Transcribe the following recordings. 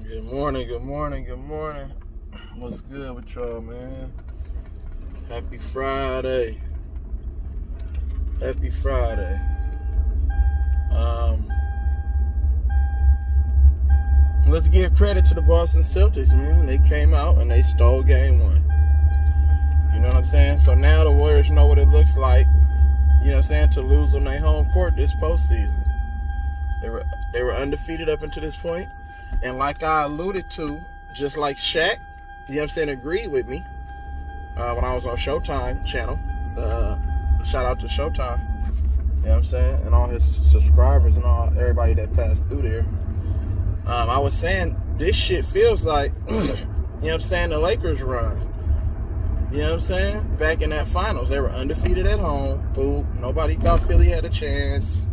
Good morning, good morning, good morning. What's good with y'all, man? Happy Friday. Happy Friday. Let's give credit to the Boston Celtics, man. They came out and they stole game one. You know what I'm saying? So now the Warriors know what it looks like, you know what I'm saying, to lose on their home court this postseason. They were undefeated up until this point. And like I alluded to, just like Shaq, you know what I'm saying, agreed with me when I was on Showtime channel. Shout out to Showtime, you know what I'm saying, and all his subscribers and everybody that passed through there. I was saying this shit feels like, you know what I'm saying, the Lakers run. You know what I'm saying? Back in that finals, they were undefeated at home. Boom. Nobody thought Philly had a chance.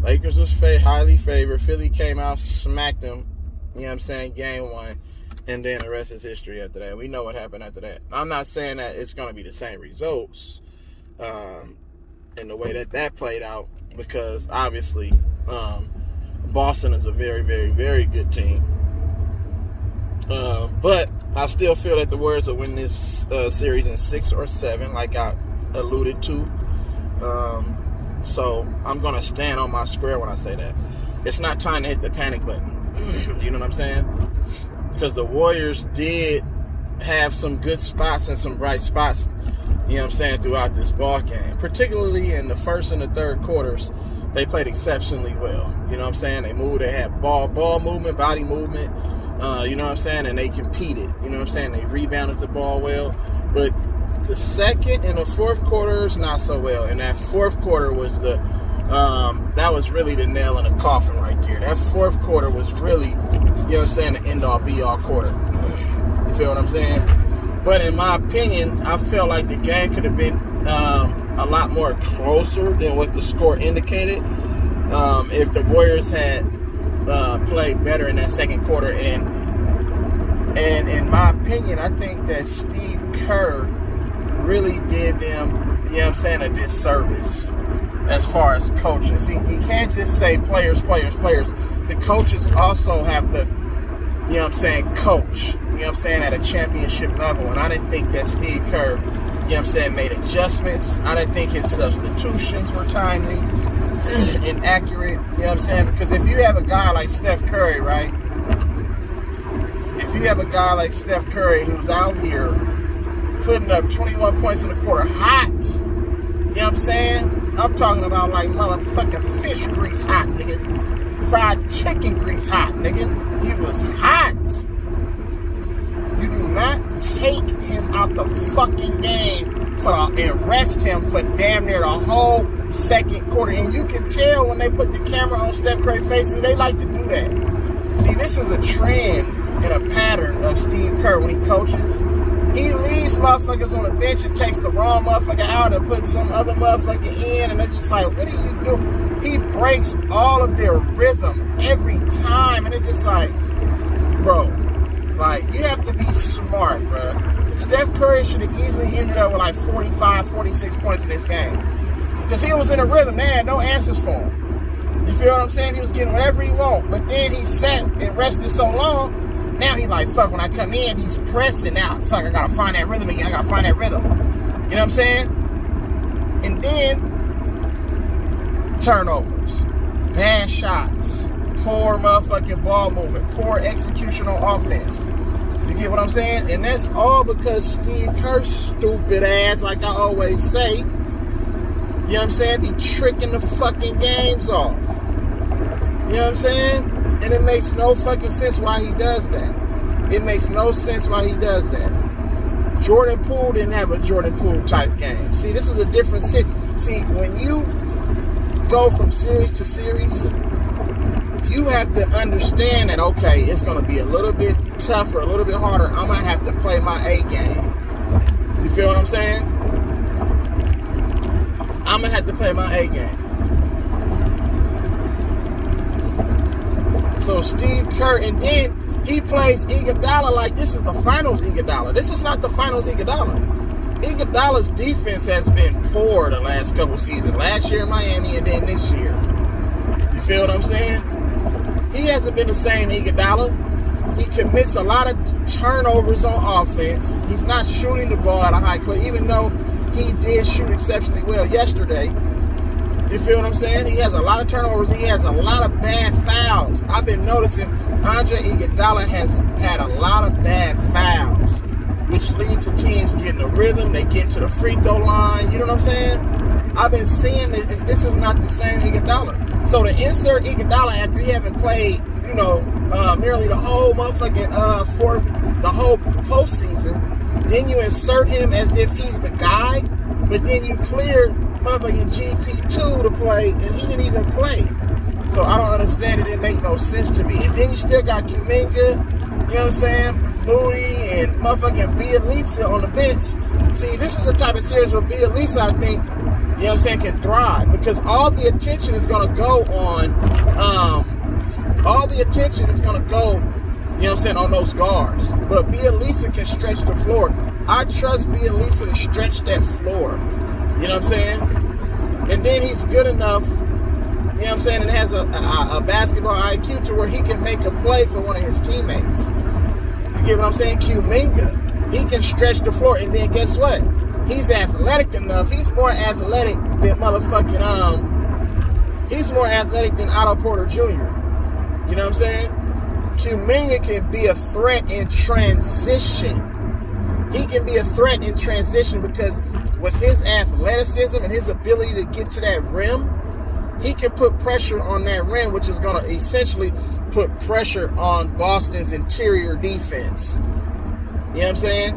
Lakers was highly favored. Philly came out, smacked them. You know what I'm saying? Game one. And then the rest is history after that. We know what happened after that. I'm not saying that it's going to be the same results in the way that played out, because obviously Boston is a very, very, very good team. But I still feel that the Warriors will win this series in 6 or 7, like I alluded to. So I'm going to stand on my square when I say that. It's not time to hit the panic button. You know what I'm saying? Because the Warriors did have some good spots and some bright spots, you know what I'm saying, throughout this ball game. Particularly in the first and the third quarters, they played exceptionally well. You know what I'm saying? They moved, they had ball movement, body movement, you know what I'm saying? And they competed. You know what I'm saying? They rebounded the ball well. But the second and the fourth quarters, not so well. And that fourth quarter was that was really the nail in the coffin right there. That fourth quarter was really, you know what I'm saying, the end-all, be-all quarter. You feel what I'm saying? But in my opinion, I felt like the game could have been a lot more closer than what the score indicated if the Warriors had played better in that second quarter. And in my opinion, I think that Steve Kerr really did them, you know what I'm saying, a disservice as far as coaching. See, you can't just say players. The coaches also have to, you know what I'm saying, coach, you know what I'm saying, at a championship level. And I didn't think that Steve Kerr, you know what I'm saying, made adjustments. I didn't think his substitutions were timely and accurate, you know what I'm saying? Because if you have a guy like Steph Curry, right? If you have a guy like Steph Curry who's out here putting up 21 points in the quarter hot, you know what I'm saying? I'm talking about like motherfucking fish grease hot, nigga. Fried chicken grease hot, nigga. He was hot. You do not take him out the fucking game and rest him for damn near the whole second quarter. And you can tell when they put the camera on Steph Curry's face, see, they like to do that. See, this is a trend and a pattern of Steve Kerr when he coaches. He leaves motherfuckers on the bench and takes the wrong motherfucker out and puts some other motherfucker in, and it's just like, what do you do? He breaks all of their rhythm every time, and it's just like, bro, like, you have to be smart, bro. Steph Curry should have easily ended up with like 45, 46 points in this game, because he was in a rhythm. They had no answers for him. You feel what I'm saying? He was getting whatever he want, but then he sat and rested so long. Now he like, fuck, when I come in, he's pressing. Now, fuck, I gotta find that rhythm again. I gotta find that rhythm. You know what I'm saying? And then, turnovers, bad shots, poor motherfucking ball movement, poor execution on offense. You get what I'm saying? And that's all because Steve Kerr's stupid ass, like I always say, you know what I'm saying, be tricking the fucking games off. You know what I'm saying? And it makes no fucking sense why he does that. It makes no sense why he does that. Jordan Poole didn't have a Jordan Poole type game. See, this is a different series. See, when you go from series to series, you have to understand that, okay, it's going to be a little bit tougher, a little bit harder. I'm going to have to play my A game. You feel what I'm saying? I'm going to have to play my A game. So Steve Kerr, and then he plays Iguodala like this is the finals Iguodala. This is not the finals Iguodala. Iguodala's defense has been poor the last couple seasons. Last year in Miami and then this year. You feel what I'm saying? He hasn't been the same Iguodala. He commits a lot of turnovers on offense. He's not shooting the ball at a high clip, even though he did shoot exceptionally well yesterday. You feel what I'm saying? He has a lot of turnovers. He has a lot of bad fouls. I've been noticing Andre Iguodala has had a lot of bad fouls, which lead to teams getting a rhythm. They get into the free throw line. You know what I'm saying? I've been seeing this is not the same Iguodala. So to insert Iguodala after he haven't played, nearly the whole motherfucking for the whole postseason, then you insert him as if he's the guy, but then you clear motherfucking GP2 to play, and he didn't even play. So I don't understand it. It make no sense to me. And then you still got Kuminga, you know what I'm saying, Moody, and motherfucking E-Leezy on the bench. See, this is the type of series where E-Leezy, I think, you know what I'm saying, can thrive, because all the attention is going to go on, you know what I'm saying, on those guards. But E-Leezy can stretch the floor. I trust E-Leezy to stretch that floor. You know what I'm saying? And then he's good enough, you know what I'm saying, and has a basketball IQ to where he can make a play for one of his teammates. You get what I'm saying? Kuminga, he can stretch the floor, and then guess what? He's athletic enough. He's more athletic than he's more athletic than Otto Porter Jr. You know what I'm saying? Kuminga can be a threat in transition. He can be a threat in transition because with his athleticism and his ability to get to that rim, he can put pressure on that rim, which is going to essentially put pressure on Boston's interior defense. You know what I'm saying?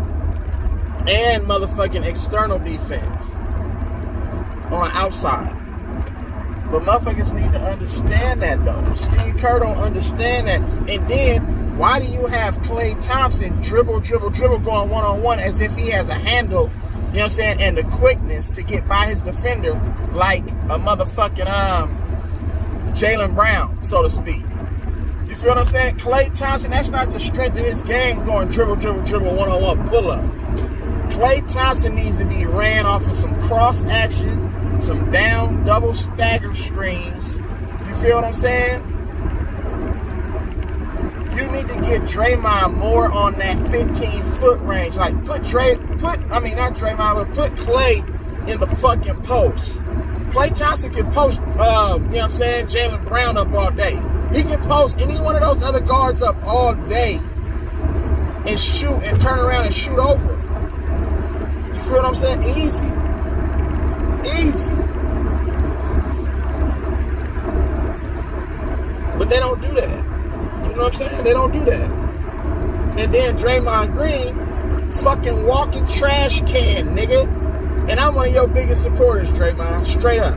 And motherfucking external defense on outside. But motherfuckers need to understand that, though. Steve Kerr don't understand that. And then, why do you have Klay Thompson dribble going one-on-one as if he has a handle, you know what I'm saying, and the quickness to get by his defender like a motherfucking Jaylen Brown, so to speak. You feel what I'm saying? Klay Thompson, that's not the strength of his game, going dribble, one-on-one pull-up. Klay Thompson needs to be ran off of some cross action, some down double stagger screens. You feel what I'm saying? You need to get Draymond more on that 15-foot range. Like, put Klay in the fucking post. Klay Thompson can post, you know what I'm saying, Jaylen Brown up all day. He can post any one of those other guards up all day and shoot and turn around and shoot over. You feel what I'm saying? Easy. But they don't do that. You know what I'm saying? They don't do that. And then Draymond Green, fucking walking trash can, nigga. And I'm one of your biggest supporters, Draymond. Straight up.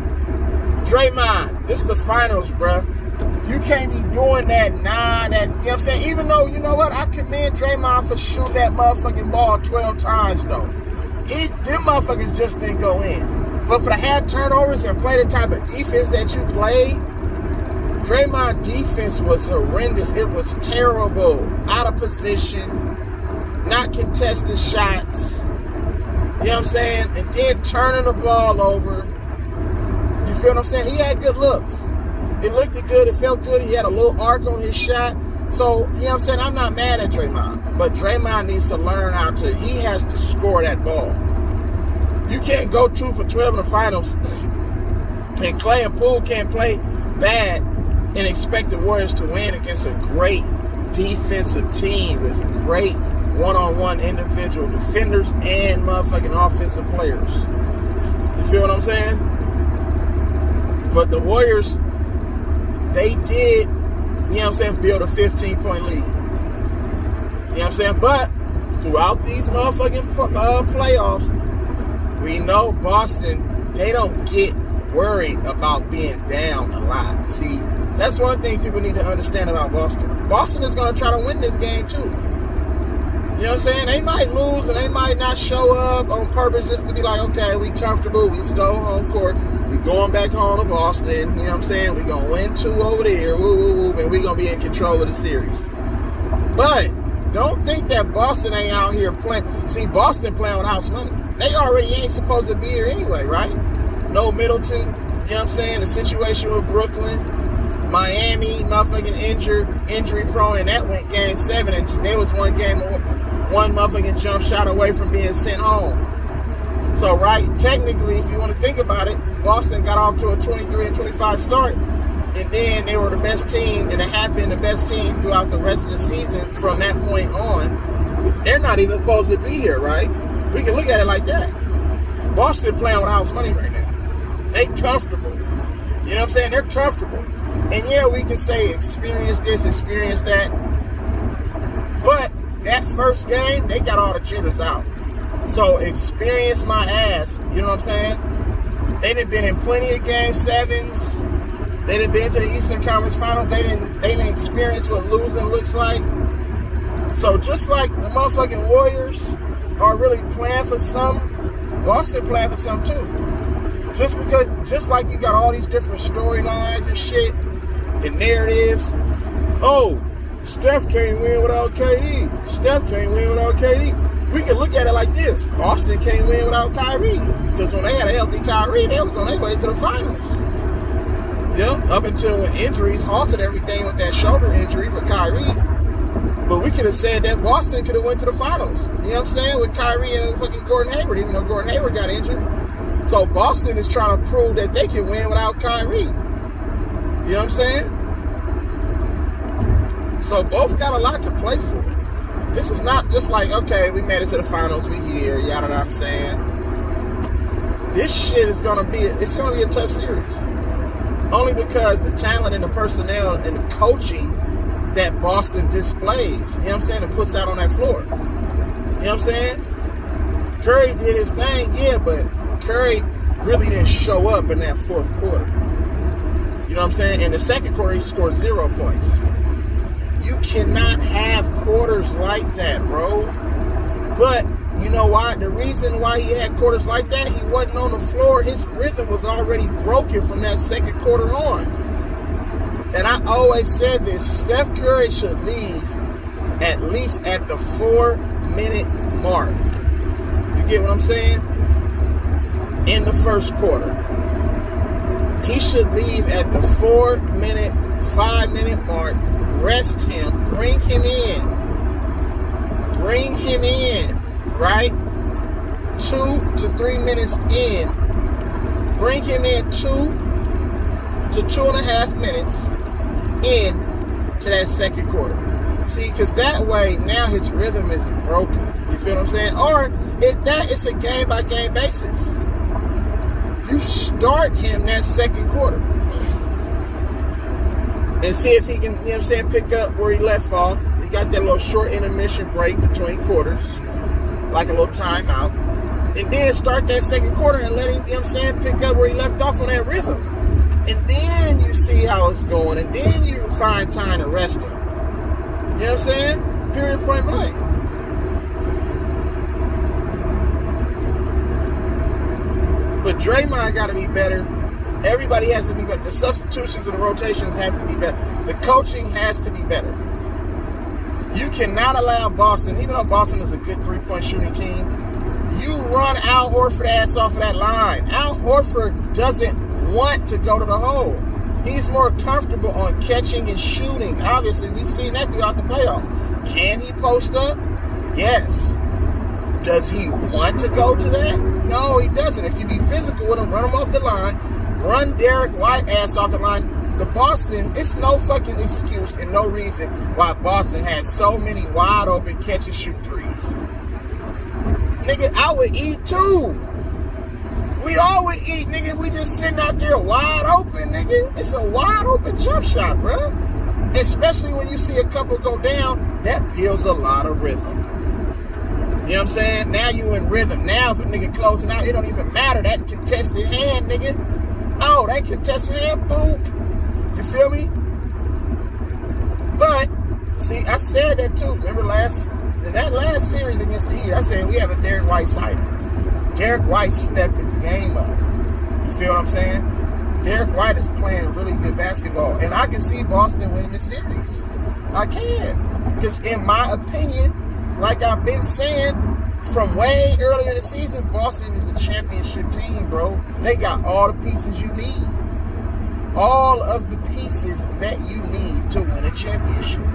Draymond, this is the finals, bruh. You can't be doing that, you know what I'm saying? Even though, you know what, I commend Draymond for shooting that motherfucking ball 12 times, though. Them motherfuckers just didn't go in. But for to have turnovers and play the type of defense that you played, Draymond defense was horrendous. It was terrible. Out of position, not contested shots. You know what I'm saying? And then turning the ball over. You feel what I'm saying? He had good looks. It looked good. It felt good. He had a little arc on his shot. So, you know what I'm saying? I'm not mad at Draymond. But Draymond needs to learn he has to score that ball. You can't go 2 for 12 in the finals. And Klay and Poole can't play bad and expect the Warriors to win against a great defensive team with great one-on-one individual defenders and motherfucking offensive players. You feel what I'm saying? But the Warriors, they did, you know what I'm saying, build a 15-point lead. You know what I'm saying? But throughout these motherfucking playoffs, we know Boston, they don't get worried about being down a lot. See, that's one thing people need to understand about Boston. Boston is going to try to win this game too. You know what I'm saying? They might lose and they might not show up on purpose just to be like, okay, we comfortable, we stole home court, we going back home to Boston, you know what I'm saying? We going to win 2 over there, and we going to be in control of the series. But don't think that Boston ain't out here playing. See, Boston playing with house money. They already ain't supposed to be here anyway, right? No Middleton, you know what I'm saying? The situation with Brooklyn, Miami, motherfucking injury prone, and that went game 7, and they was one motherfucking jump shot away from being sent home. So, right, technically, if you want to think about it, Boston got off to a 23-25 start, and then they were the best team, and they have been the best team throughout the rest of the season from that point on. They're not even supposed to be here, right? We can look at it like that. Boston playing with house money right now. They comfortable. You know what I'm saying? They're comfortable. And yeah, we can say experience this, experience that. But that first game, they got all the jitters out. So experience my ass. You know what I'm saying? They done been in plenty of game 7s. They done been to the Eastern Conference Finals. They didn't experience what losing looks like. So just like the motherfucking Warriors are really playing for something, Boston playing for something too. Just like you got all these different storylines and shit and narratives. Oh, Steph can't win without KD. Steph can't win without KD. We can look at it like this. Boston can't win without Kyrie. Because when they had a healthy Kyrie, they was on their way to the finals. Yeah, up until injuries halted everything with that shoulder injury for Kyrie. But we could have said that Boston could have went to the finals. You know what I'm saying? With Kyrie and fucking Gordon Hayward, even though Gordon Hayward got injured. So Boston is trying to prove that they can win without Kyrie. You know what I'm saying? So both got a lot to play for. This is not just like, okay, we made it to the finals, we here, yada, what I'm saying. This shit is gonna be a tough series. Only because the talent and the personnel and the coaching that Boston displays, you know what I'm saying, and puts out on that floor. You know what I'm saying? Curry did his thing, yeah, but Curry really didn't show up in that fourth quarter. You know what I'm saying? In the second quarter, he scored 0 points. You cannot have quarters like that, bro. But you know why? The reason why he had quarters like that, he wasn't on the floor. His rhythm was already broken from that second quarter on. And I always said this, Steph Curry should leave at least at the 4-minute mark. You get what I'm saying? In the first quarter. He should leave at the 4-minute, 5-minute mark, rest him, bring him in, right? 2 to 3 minutes in, bring him in 2 to 2.5 minutes in to that second quarter. See, because that way, now his rhythm isn't broken. You feel what I'm saying? Or, if that, it's a game-by-game basis. You start him that second quarter. And see if he can, you know what I'm saying, pick up where he left off. He got that little short intermission break between quarters. Like a little timeout. And then start that second quarter and let him, you know what I'm saying, pick up where he left off on that rhythm. And then you see how it's going. And then you find time to rest him. You know what I'm saying? Period, point blank. But Draymond got to be better. Everybody has to be better. The substitutions and the rotations have to be better. The coaching has to be better. You cannot allow Boston, even though Boston is a good three-point shooting team, you run Al Horford ass off of that line. Al Horford doesn't want to go to the hole. He's more comfortable on catching and shooting. Obviously, we've seen that throughout the playoffs. Can he post up? Yes. Does he want to go to that? No, he doesn't. If you be physical with him, run him off the line. Run Derek White ass off the line. The Boston, it's no fucking excuse and no reason why Boston has so many wide open catch and shoot threes. Nigga, I would eat too. We all would eat, nigga, if we just sitting out there wide open, nigga. It's a wide open jump shot, bruh. Especially when you see a couple go down, that builds a lot of rhythm. You know what I'm saying? Now you in rhythm. Now if a nigga closing out, it don't even matter. That contested hand, nigga. Oh, that contested hand, boop. You feel me? But, see, I said that too. Remember in that last series against the Heat, I said we have a Derek White sighting. Derek White stepped his game up. You feel what I'm saying? Derek White is playing really good basketball. And I can see Boston winning the series. I can. Because in my opinion, like I've been saying, from way earlier in the season, Boston is a championship team, bro. They got all the pieces you need. all of the pieces that you need to win a championship.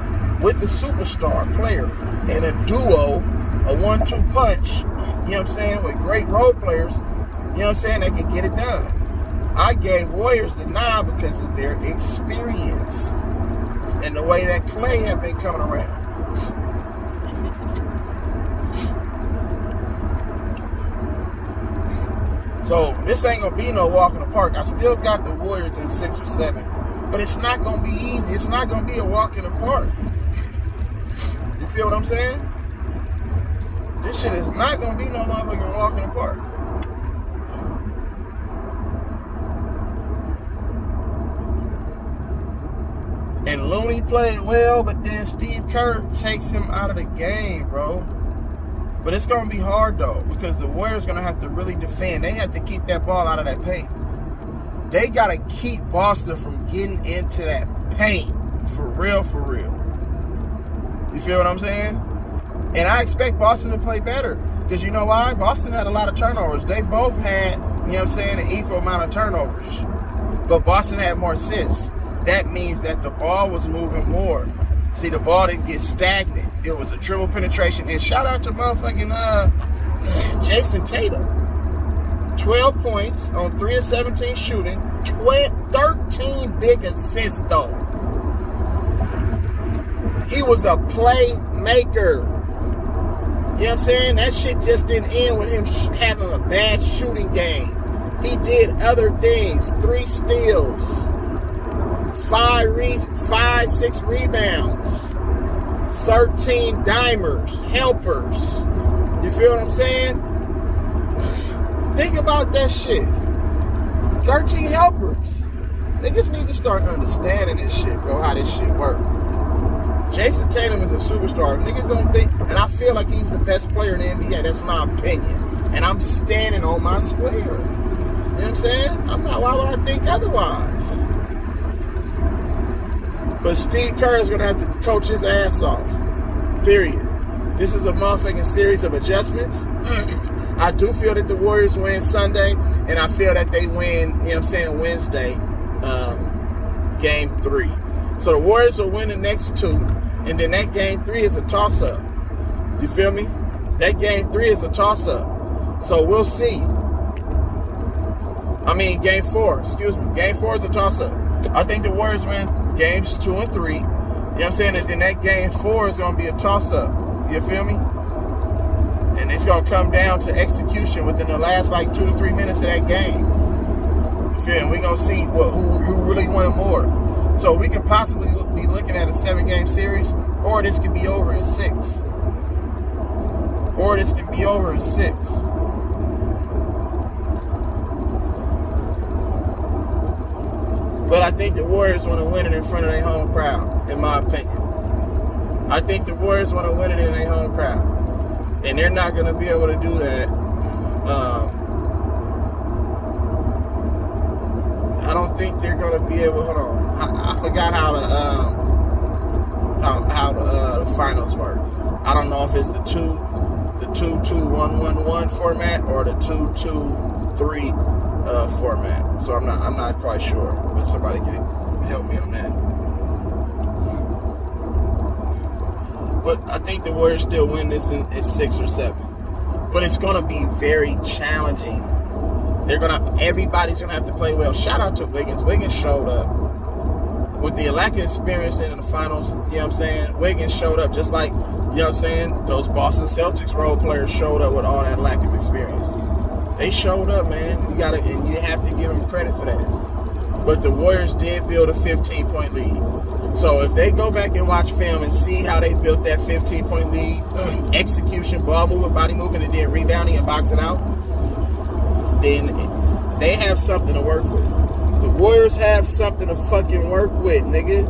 With the superstar player and a duo, a 1-2 punch, you know what I'm saying, with great role players, you know what I'm saying, they can get it done. I gave Warriors the nod because of their experience and the way that Clay have been coming around. So this ain't gonna be no walk in the park. I still got the Warriors in 6 or 7, but it's not gonna be easy. It's not gonna be a walk in the park. You feel what I'm saying? This shit is not gonna be no motherfucking walk in the park. And Looney played well, but then Steve Kerr takes him out of the game, bro. But it's going to be hard, though, because the Warriors are going to have to really defend. They have to keep that ball out of that paint. They got to keep Boston from getting into that paint. For real, for real. You feel what I'm saying? And I expect Boston to play better. Because you know why? Boston had a lot of turnovers. They both had, you know what I'm saying, an equal amount of turnovers. But Boston had more assists. That means that the ball was moving more. See, the ball didn't get stagnant. It was a dribble penetration. And shout out to motherfucking Jason Tatum. 12 points on 3 of 17 shooting. 13 big assists, though. He was a playmaker. You know what I'm saying? That shit just didn't end with him having a bad shooting game. He did other things. 3 steals. 6 rebounds, 13 dimers, helpers. You feel what I'm saying? Think about that shit. 13 helpers. Niggas need to start understanding this shit, bro, how this shit works. Jason Tatum is a superstar. If niggas don't think, and I feel like he's the best player in the NBA. That's my opinion. And I'm standing on my square. You know what I'm saying? Why would I think otherwise? But Steve Kerr is going to have to coach his ass off. Period. This is a motherfucking series of adjustments. I do feel that the Warriors win Sunday, and I feel that they win, you know what I'm saying, Wednesday, game 3. So the Warriors will win the next 2, and then that game 3 is a toss-up. You feel me? That game 3 is a toss-up. So we'll see. Game 4. Excuse me. Game 4 is a toss-up. I think the Warriors win games 2 and 3. You know what I'm saying? And then that game 4 is going to be a toss-up. You feel me? And it's going to come down to execution within the last 2 to 3 minutes of that game. You feel me? We're going to see who really won more. So we can possibly be looking at a 7-game series, or this could be over in 6. But I think the Warriors want to win it in front of their home crowd, in my opinion. I think the Warriors want to win it in their home crowd. And they're not going to be able to do that. I don't think they're going to be able, hold on. I forgot how the finals work. I don't know if it's the 2-2-1-1-1 format or the 2-2-3 format. So I'm not quite sure, but somebody can help me on that. But I think the Warriors still win this in 6 or 7. But it's gonna be very challenging. Everybody's gonna have to play well. Shout out to Wiggins. Wiggins showed up. With the lack of experience in the finals, you know what I'm saying? Wiggins showed up just like, you know what I'm saying, those Boston Celtics role players showed up with all that lack of experience. They showed up, man. You have to give them credit for that. But the Warriors did build a 15-point lead. So if they go back and watch film and see how they built that 15-point lead, execution, ball movement, body movement, and then rebounding and boxing out, then they have something to work with. The Warriors have something to fucking work with, nigga.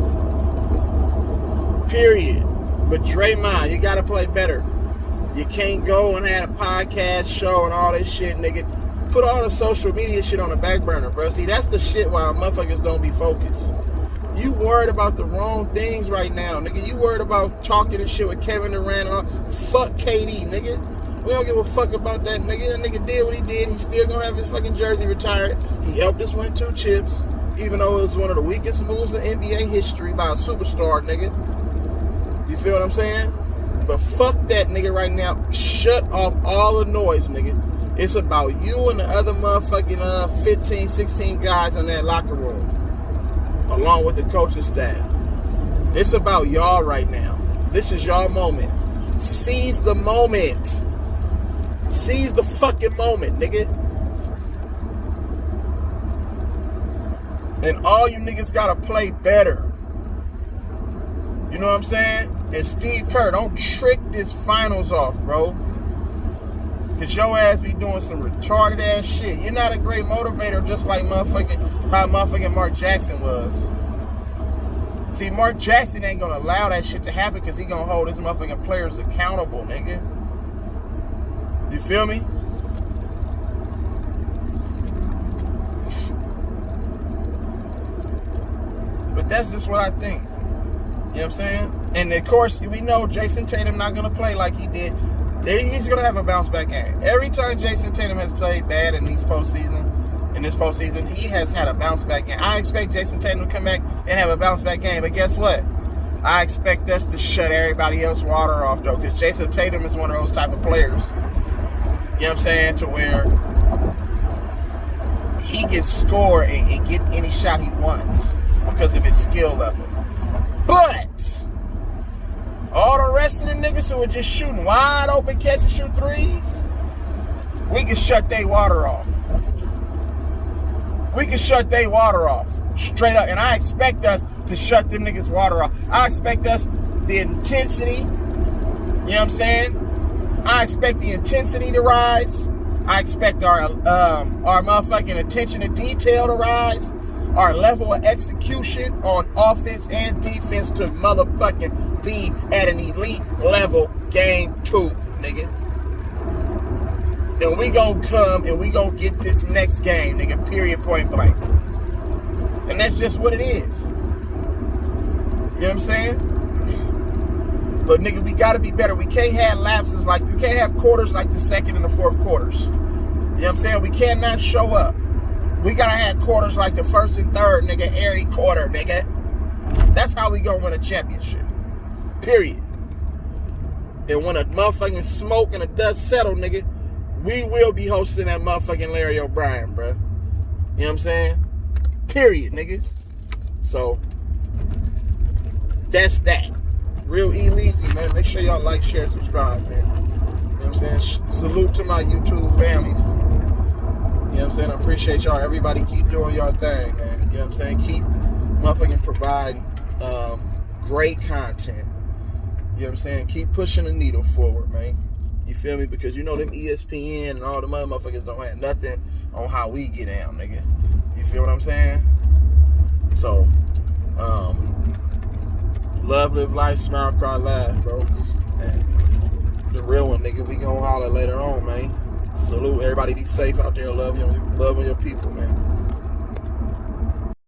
Period. But Draymond, you gotta play better. You can't go and have a podcast show and all this shit, nigga. Put all the social media shit on the back burner, bro. See, that's the shit why motherfuckers don't be focused. You worried about the wrong things right now, nigga. You worried about talking and shit with Kevin Durant and all. Fuck KD, nigga. We don't give a fuck about that nigga. That nigga did what he did. He's still gonna have his fucking jersey retired. He helped us win 2 chips. Even though it was one of the weakest moves in NBA history by a superstar, nigga. You feel what I'm saying? But fuck that, nigga, right now. Shut off all the noise, nigga. It's about you and the other motherfucking 15, 16 guys in that locker room. Along with the coaching staff. It's about y'all right now. This is y'all moment. Seize the moment. Seize the fucking moment, nigga. And all you niggas gotta play better. You know what I'm saying? And Steve Kerr, don't trick this finals off, bro. Cause your ass be doing some retarded ass shit. You're not a great motivator, just like how motherfucking Mark Jackson was. See, Mark Jackson ain't gonna allow that shit to happen because he gonna hold his motherfucking players accountable, nigga. You feel me? But that's just what I think. You know what I'm saying? And of course, we know Jason Tatum not gonna play like he did. He's gonna have a bounce back game. Every time Jason Tatum has played bad in this postseason, he has had a bounce back game. I expect Jason Tatum to come back and have a bounce back game. But guess what? I expect us to shut everybody else water off though, because Jason Tatum is one of those type of players. You know what I'm saying? To where he can score and get any shot he wants because of his skill level. But all the rest of the niggas who are just shooting wide open catch and shoot threes, we can shut their water off. We can shut their water off. Straight up. And I expect us to shut them niggas water off. I expect us the intensity. You know what I'm saying? I expect the intensity to rise. I expect our motherfucking attention to detail to rise. Our level of execution on offense and defense to motherfucking be at an elite level game 2, nigga. And we gonna come and we gonna get this next game, nigga, period, point blank. And that's just what it is. You know what I'm saying? But nigga, we gotta be better. We can't have lapses like, we can't have quarters like the second and the fourth quarters. You know what I'm saying? We cannot show up. We gotta have quarters like the first and third, nigga, every quarter, nigga. That's how we gonna win a championship. Period. And when a motherfucking smoke and the dust settle, nigga, we will be hosting that motherfucking Larry O'Brien, bro. You know what I'm saying? Period, nigga. So, that's that. Real E-Leezy, man. Make sure y'all like, share, subscribe, man. You know what I'm saying? Salute to my YouTube families. You know what I'm saying? I appreciate y'all. Everybody keep doing y'all thing, man. You know what I'm saying? Keep motherfucking providing great content. You know what I'm saying? Keep pushing the needle forward, man. You feel me? Because you know them ESPN and all the motherfuckers don't have nothing on how we get down, nigga. You feel what I'm saying? So, love, live life, smile, cry, laugh, bro. And the real one, nigga, we gonna holler later on, man. Salute. Everybody be safe out there. Love on your people, man.